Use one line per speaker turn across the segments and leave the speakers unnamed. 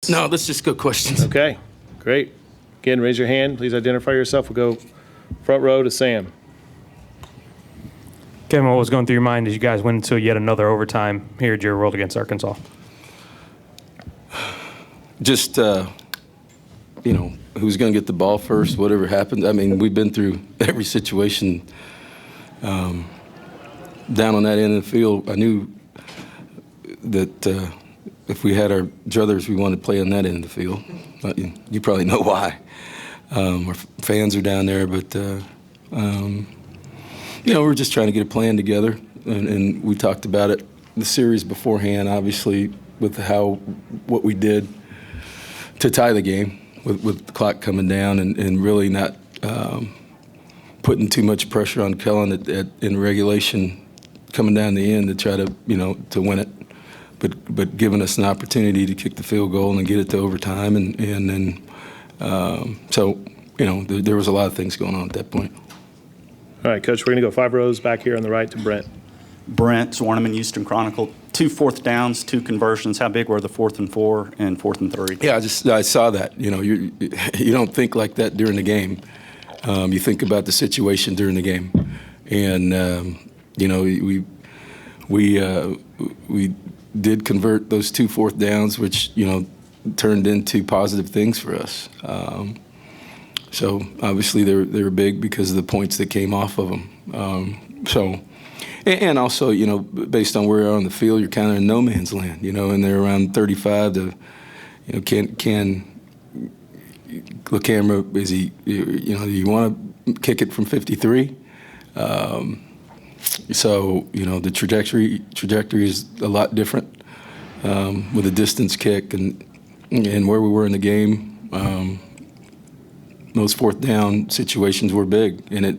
comments?
No, let's just go questions.
Okay, great. Again, raise your hand. Please identify yourself. We'll go front row to Sam.
Kevin, what was going through your mind as you guys went into yet another overtime here at your World against Arkansas?
Just, who's going to get the ball first, whatever happens. I mean, we've been through every situation down on that end of the field. I knew that if we had our druthers, we wanted to play on that end of the field. But you probably know why. Our fans are down there, but, we're just trying to get a plan together. And we talked about it, the series beforehand, obviously, with what we did to tie the game with the clock coming down and really not putting too much pressure on Kellen in regulation coming down the end to try to, to win it. But giving us an opportunity to kick the field goal and get it to overtime. And then, there was a lot of things going on at that point.
All right, Coach, we're going to go 5 rows back here on the right to Brent.
Brent Zwarneman, Houston Chronicle. 2 fourth downs, 2 conversions. How big were the 4th and 4 and 4th and 3?
Yeah, I saw that. You don't think like that during the game. You think about the situation during the game, and we did convert those 2 fourth downs, which turned into positive things for us. So obviously they were big because of the points that came off of them. And also, based on where you're on the field, you're kind of in no man's land, and they're around 35 to, can the camera, is he, do you want to kick it from 53? The trajectory is a lot different with a distance kick and where we were in the game. Those 4th down situations were big, and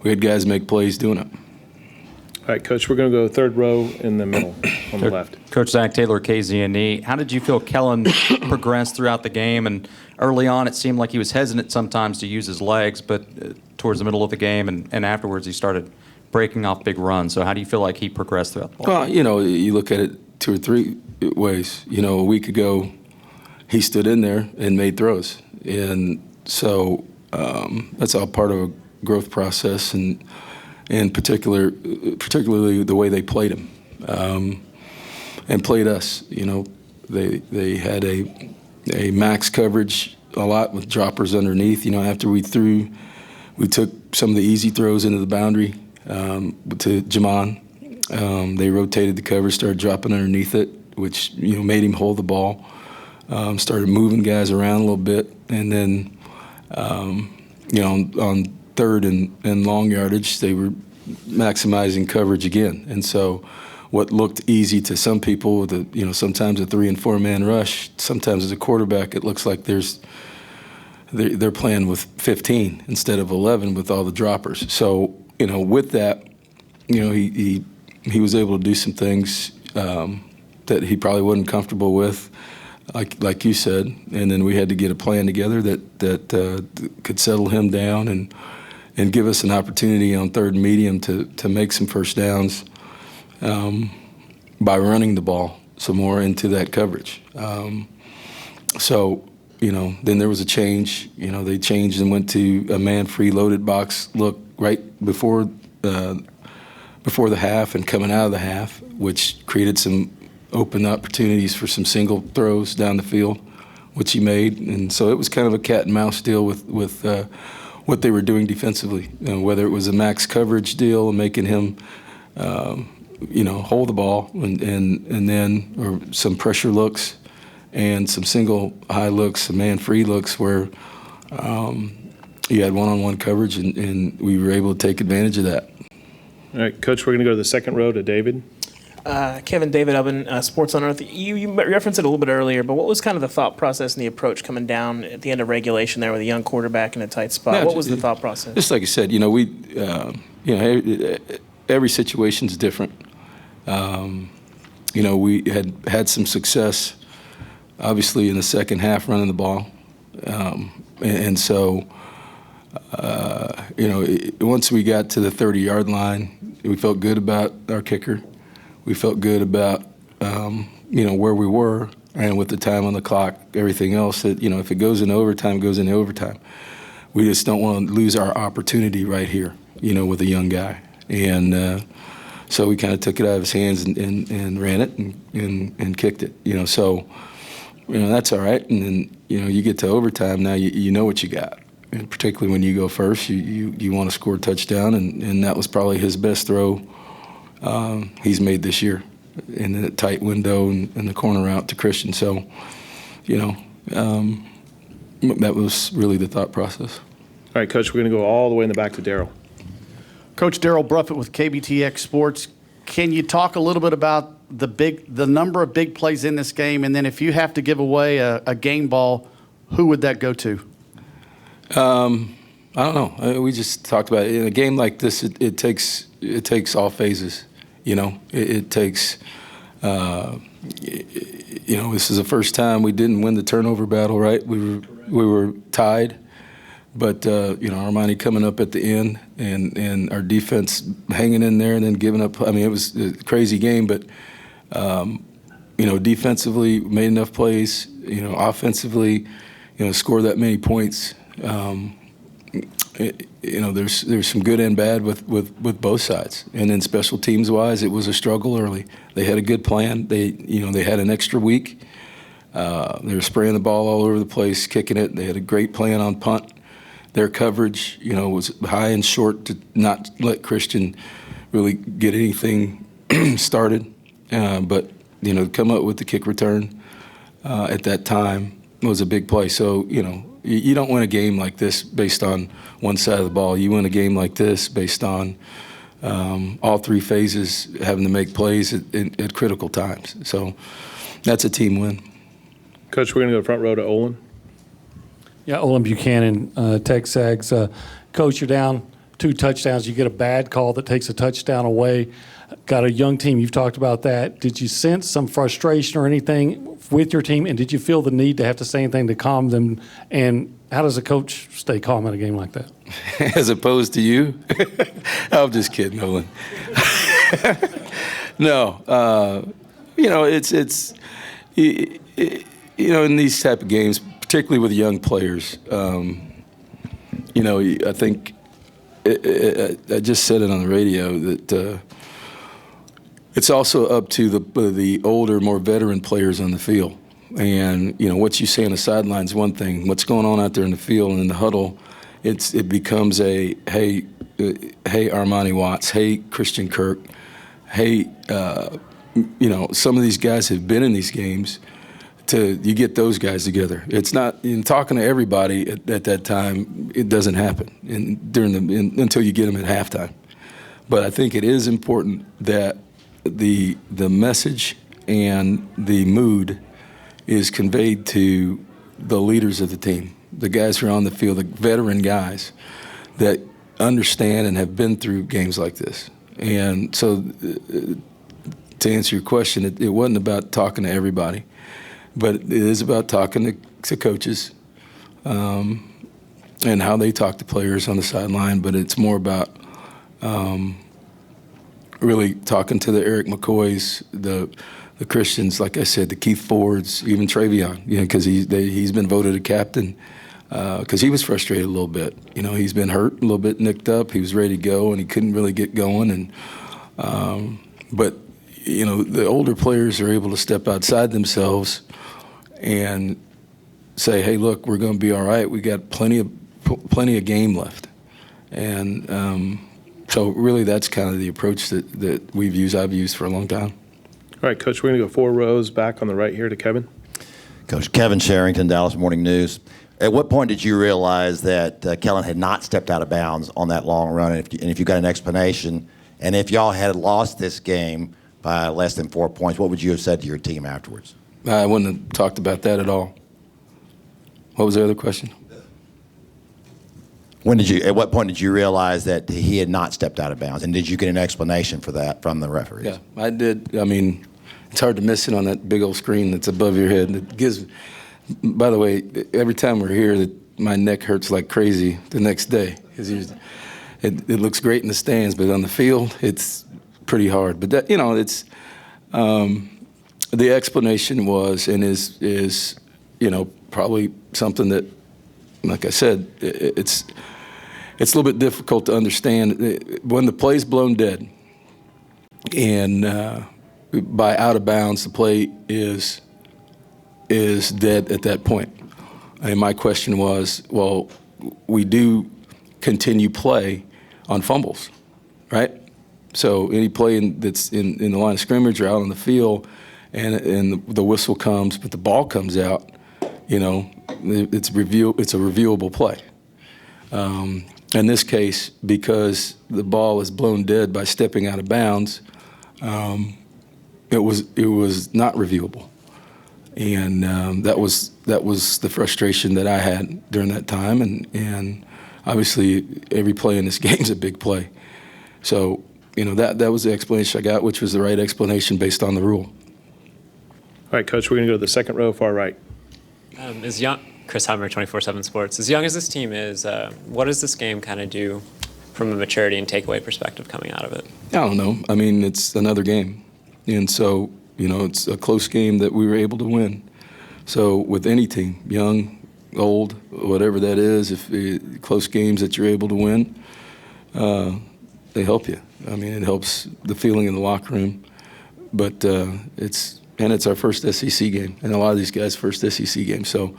we had guys make plays doing it.
All right, Coach, we're going to go 3rd row in the middle on the left.
Coach Zach Taylor, KZNE. How did you feel Kellen progressed throughout the game? And early on, it seemed like he was hesitant sometimes to use his legs, but towards the middle of the game and afterwards, he started breaking off big runs. So how do you feel like he progressed throughout the ball?
Well, you look at it 2 or 3 ways. A week ago, he stood in there and made throws. And so that's all part of a growth process, and particularly the way they played him and played us. They had a max coverage a lot with droppers underneath. After we took some of the easy throws into the boundary to Jamon. They rotated the coverage, started dropping underneath it, which made him hold the ball. Started moving guys around a little bit, and then on 3rd and long yardage, they were maximizing coverage again. And so what looked easy to some people, with sometimes a 3 and 4 man rush, sometimes as a quarterback, it looks like they're playing with 15 instead of 11 with all the droppers. So, with that, he was able to do some things that he probably wasn't comfortable with, like you said, and then we had to get a plan together that could settle him down and give us an opportunity on 3rd and medium to make some first downs by running the ball some more into that coverage. Then there was a change. They changed and went to a man-free loaded box look right before the half and coming out of the half, which created some open opportunities for some single throws down the field, which he made. And so it was kind of a cat and mouse deal with what they were doing defensively, whether it was a max coverage deal and making him, hold the ball and then, or some pressure looks and some single high looks, some man-free looks where you had one-on-one coverage and we were able to take advantage of that.
All right, Coach, we're going to go to the 2nd row to David.
Kevin, David Ubben, Sports on Earth. You referenced it a little bit earlier, but what was kind of the thought process and the approach coming down at the end of regulation there with a young quarterback in a tight spot?
Yeah,
what was the thought process?
Just like I said, every situation's different. We had some success, obviously, in the second half running the ball, once we got to the 30-yard line, we felt good about our kicker. We felt good about, where we were. And with the time on the clock, everything else, that if it goes into overtime, it goes into overtime. We just don't want to lose our opportunity right here, with a young guy. And so we kind of took it out of his hands and ran it and kicked it. So that's all right. And then you get to overtime now, you know what you got. And particularly when you go first, you want to score a touchdown, and that was probably his best throw he's made this year in the tight window and the corner out to Christian. So, that was really the thought process.
All right, Coach, we're going to go all the way in the back to Daryl.
Coach Daryl Bruffett with KBTX Sports. Can you talk a little bit about the number of big plays in this game, and then if you have to give away a game ball, who would that go to?
I don't know. We just talked about it. In a game like this, it takes all phases. It takes. This is the first time we didn't win the turnover battle, right? We were tied, but Armani coming up at the end and our defense hanging in there and then giving up. I mean, it was a crazy game, but defensively made enough plays. Offensively, score that many points. There's some good and bad with both sides. And then special teams wise, it was a struggle early. They had a good plan. They had an extra week. They were spraying the ball all over the place, kicking it. They had a great plan on punt. Their coverage, was high and short to not let Christian really get anything started. But come up with the kick return at that time was a big play. So, you don't win a game like this based on one side of the ball. You win a game like this based on all three phases having to make plays at critical times. So that's a team win.
Coach, we're going to go front row to Olin.
Yeah, Olin Buchanan, Texags. Coach, you're down 2 touchdowns. You get a bad call that takes a touchdown away. Got a young team. You've talked about that. Did you sense some frustration or anything with your team, and did you feel the need to have to say anything to calm them? And how does a coach stay calm in a game like that?
As opposed to you? I'm just kidding, Olin. No, it's in these type of games, particularly with young players, I think I just said it on the radio that it's also up to the older, more veteran players on the field. And, what you say on the sideline is one thing. What's going on out there in the field and in the huddle, it becomes hey, Armani Watts, hey, Christian Kirk, hey, some of these guys have been in these games. You get those guys together. It's not in talking to everybody at that time. It doesn't happen until you get them at halftime. But I think it is important that the message and the mood is conveyed to the leaders of the team, the guys who are on the field, the veteran guys that understand and have been through games like this. And so, to answer your question, it wasn't about talking to everybody. But it is about talking to coaches and how they talk to players on the sideline. But it's more about really talking to the Eric McCoys, the Christians, like I said, the Keith Fords, even Travion, because he's been voted a captain because he was frustrated a little bit. He's been hurt, a little bit nicked up. He was ready to go, and he couldn't really get going. And but the older players are able to step outside themselves and say, hey, look, we're going to be all right. We got plenty of game left. And so really that's kind of the approach that I've used for a long time.
All right, Coach, we're going to go 4 rows back on the right here to Kevin.
Coach Kevin Sherrington, Dallas Morning News. At what point did you realize that Kellen had not stepped out of bounds on that long run? And if you got an explanation, and if y'all had lost this game by less than 4 points, what would you have said to your team afterwards?
I wouldn't have talked about that at all. What was the other question?
At what point did you realize that he had not stepped out of bounds? And did you get an explanation for that from the referees?
Yeah, I did. I mean, it's hard to miss it on that big old screen that's above your head. It gives. By the way, every time we're here, my neck hurts like crazy the next day because it looks great in the stands, but on the field, it's pretty hard. But that, it's The explanation was and is probably something that, like I said, it's a little bit difficult to understand. When the play's blown dead and by out of bounds, the play is dead at that point. And my question was, well, we do continue play on fumbles, right? So any play that's in the line of scrimmage or out on the field, and the whistle comes, but the ball comes out, it's a reviewable play. In this case, because the ball is blown dead by stepping out of bounds, it was not reviewable, and that was the frustration that I had during that time, and obviously every play in this game is a big play. So that was the explanation I got, which was the right explanation based on the rule.
All right, Coach, we're going to go to the second row, far right.
As young, Chris Hummer, 24/7 Sports. As young as this team is, what does this game kind of do from a maturity and takeaway perspective coming out of it?
I don't know. I mean, it's another game, and so it's a close game that we were able to win. So with any team, young, old, whatever that is, if close games that you're able to win, they help you. I mean, it helps the feeling in the locker room, but it's our first SEC game, and a lot of these guys' first SEC game. So,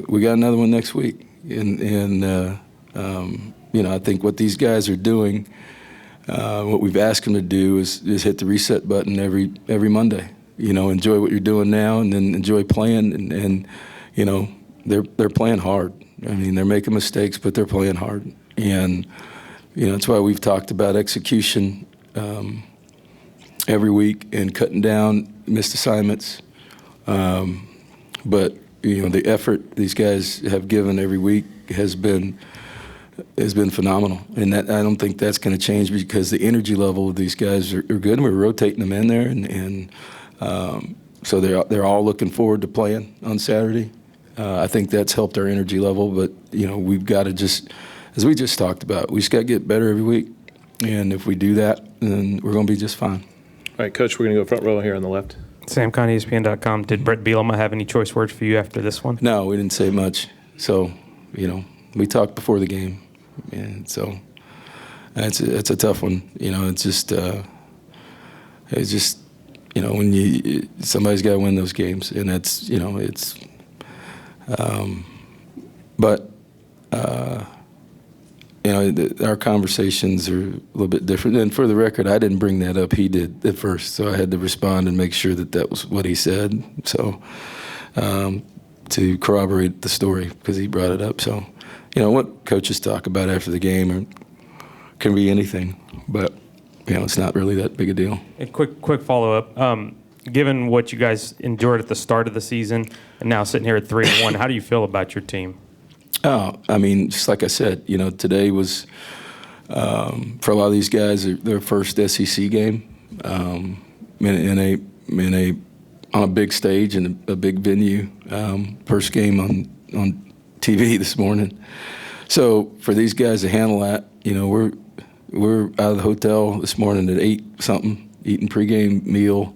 we got another one next week, and I think what these guys are doing, what we've asked them to do is hit the reset button every Monday. Enjoy what you're doing now, and then enjoy playing, and they're playing hard. I mean, they're making mistakes, but they're playing hard, and that's why we've talked about execution every week and cutting down missed assignments. But the effort these guys have given every week has been phenomenal, and that I don't think that's going to change because the energy level of these guys are good, and we're rotating them in there, and so they're all looking forward to playing on Saturday. I think that's helped our energy level, but we've got to just, as we just talked about, we just got to get better every week, and if we do that, then we're going to be just fine.
All right, Coach, we're going to go front row here on the left.
Sam Conn, ESPN.com. Did Brett Bielema have any choice words for you after this one?
No, we didn't say much. So, we talked before the game, and so it's a tough one. It's just when somebody's got to win those games, and that's but. Our conversations are a little bit different. And for the record, I didn't bring that up. He did at first, so I had to respond and make sure that was what he said. So to corroborate the story because he brought it up. So what coaches talk about after the game can be anything, but it's not really that big a deal.
A quick follow up. Given what you guys endured at the start of the season and now sitting here at 3-1, how do you feel about your team?
Oh, I mean, just like I said, today was for a lot of these guys their first SEC game on a big stage in a big venue. First game on TV this morning. So for these guys to handle that, we're out of the hotel this morning at 8-something, eating pregame meal.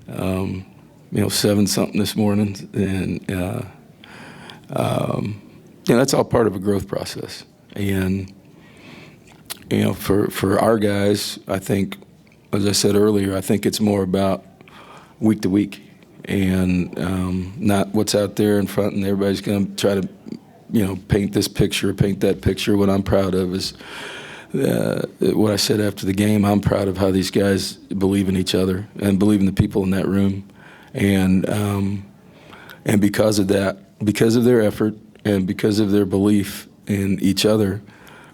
7-something this morning, and that's all part of a growth process. And for our guys, I think, as I said earlier, I think it's more about week to week, and not what's out there in front. And everybody's going to try to, paint this picture, paint that picture. What I'm proud of is what I said after the game. I'm proud of how these guys believe in each other and believe in the people in that room, and because of that, because of their effort. And because of their belief in each other,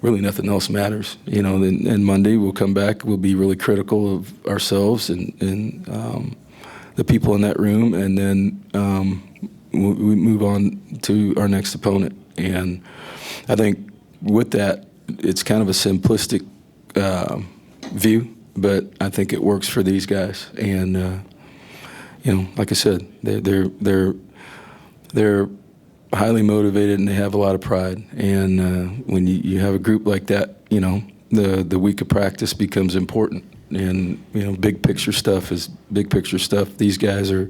really nothing else matters. And Monday we'll come back, we'll be really critical of ourselves and the people in that room, and then we move on to our next opponent. And I think with that, it's kind of a simplistic view, but I think it works for these guys. And like I said, they're highly motivated, and they have a lot of pride. And when you have a group like that, the week of practice becomes important. And big picture stuff is big picture stuff. These guys are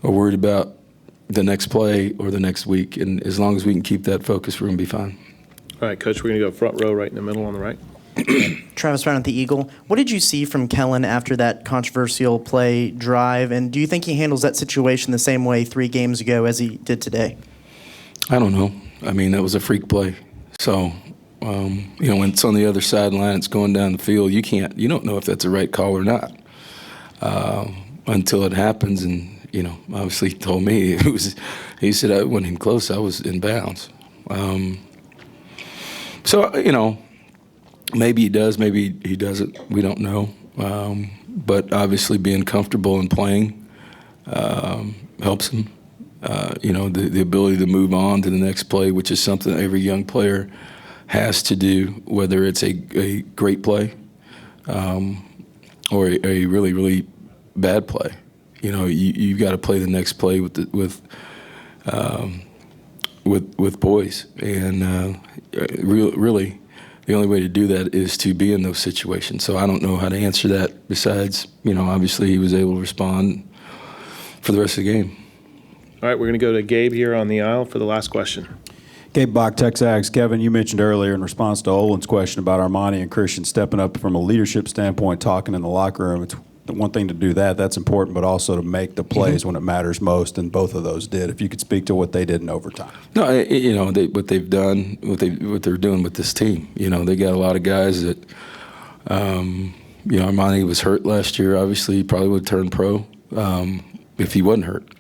worried about the next play or the next week, and as long as we can keep that focus, we're going to be fine.
All right, Coach, we're going to go front row right in the middle on the right.
Travis Brown at the Eagle. What did you see from Kellen after that controversial play drive, and do you think he handles that situation the same way 3 games ago as he did today?
I don't know. I mean, that was a freak play. So, when it's on the other sideline, it's going down the field, you don't know if that's a right call or not until it happens. And, obviously he told me, he said I went in close, I was in bounds. Maybe he does, maybe he doesn't. We don't know. But obviously being comfortable and playing helps him. The ability to move on to the next play, which is something every young player has to do, whether it's a great play or a really, really bad play. You've got to play the next play with boys. And really, the only way to do that is to be in those situations. So I don't know how to answer that besides, obviously he was able to respond for the rest of the game.
All right, we're going to go to Gabe here on the aisle for the last question.
Gabe Bach, Texags. Kevin, you mentioned earlier in response to Olin's question about Armani and Christian stepping up from a leadership standpoint, talking in the locker room. It's one thing to do that's important, but also to make the plays when it matters most, and both of those did. If you could speak to what they did in overtime.
No, what they've done, what they're doing with this team. They got a lot of guys that, Armani was hurt last year. Obviously, he probably would turn pro if he wasn't hurt.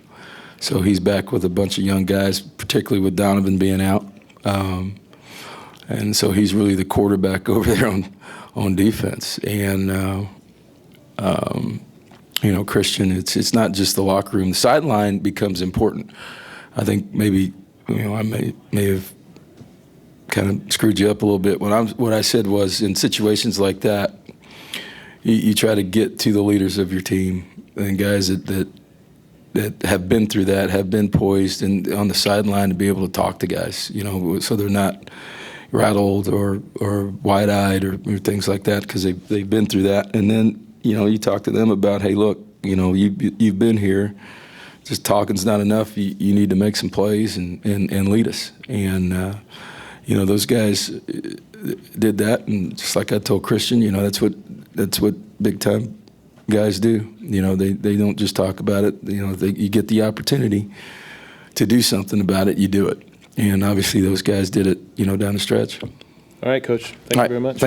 So he's back with a bunch of young guys, particularly with Donovan being out. And so he's really the quarterback over there on defense. And, Christian, it's not just the locker room. The sideline becomes important. I think maybe, I may have kind of screwed you up a little bit. What I said was, in situations like that, you try to get to the leaders of your team and guys that have been through that, have been poised and on the sideline to be able to talk to guys, so they're not rattled or wide-eyed or things like that, because they've been through that. And then, you talk to them about, hey, look, you've been here. Just talking's not enough. You need to make some plays and lead us. And, those guys did that. And just like I told Christian, that's what big-time guys do. They don't just talk about it. You get the opportunity to do something about it, you do it. And obviously those guys did it, down the stretch.
All right, Coach. Thank you very much.